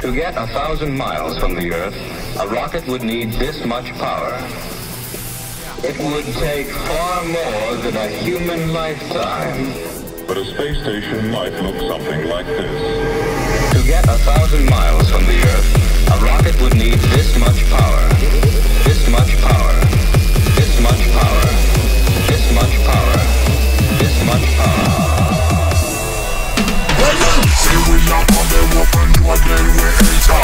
To get 1,000 miles from the Earth, a rocket would need this much power. It would take far more than a human lifetime. But a space station might look something like this. To get 1,000 miles from the Earth, a rocket would need this much power. This much power. This much power. This much power. This much power. Say we up on the open door, then we enter.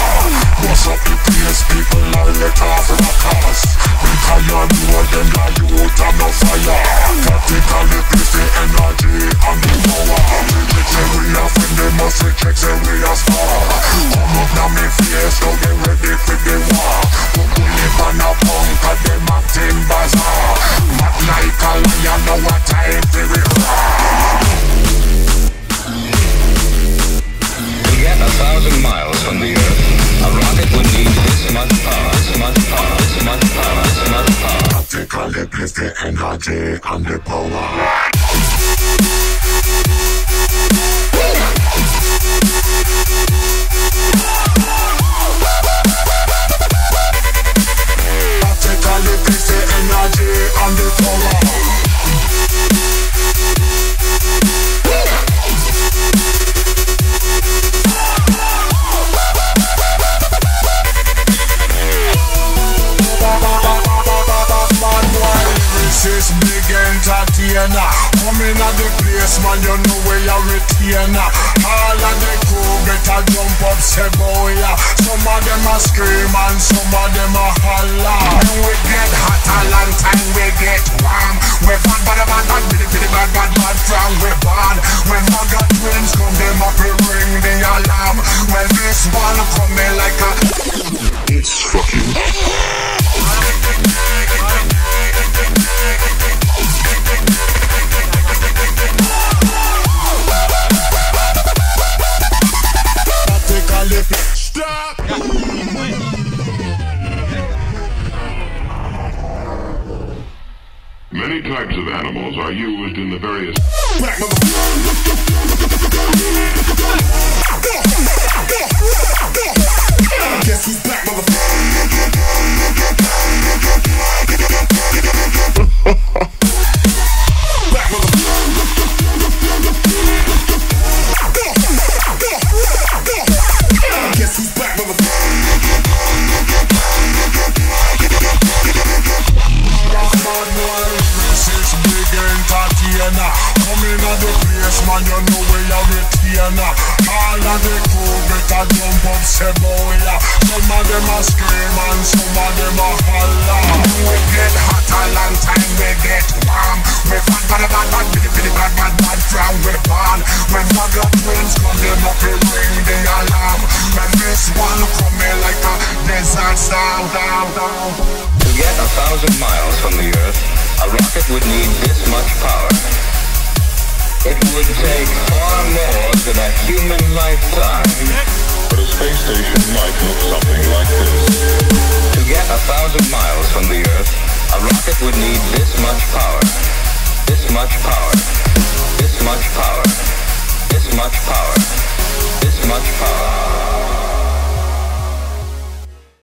Bust up the place, people are let off in the cars. Because you know them that you out of no fire. Practically place the energy and the power. Say we are friend, they must reject, say we are star. Come up now me face, so get ready for the war. But we live on a punk, cause them acting bazaar. Mad like a lion, know what time for it. To get 1,000 miles from the Earth, a rocket would need this much power, this much power, this much power, this much power. Practically place the energy and the power. Practically place the energy and the power. This big entertainer, coming at the place, man, you know where you're retainer. All of the crew better jump up, say boy, yeah. Some of them a scream and some of them a holler. When we get hot a long time, we get warm. We bad, bitty, bad from we born. When mother twins come, them up and ring the alarm. When this one come in like a it's fucking stop! Many types of animals are used in the various... Guess who's back, Guess who's back, coming at the place, man, you know where you're retainer. All of the crew better jump up, say boy, yeah. Some of them a scream and some of them a holler. We get hot a long time, we get warm. We bad, bitty, bad from we born. When mother twins come, them up and ring the alarm. When this one come in like a desert storm, down. To get 1,000 miles from the Earth, a rocket would need this much power. It would take far more than a human lifetime. But a space station might look something like this. To get 1,000 miles from the Earth, a rocket would need this much power. This much power. This much power. This much power. This much power.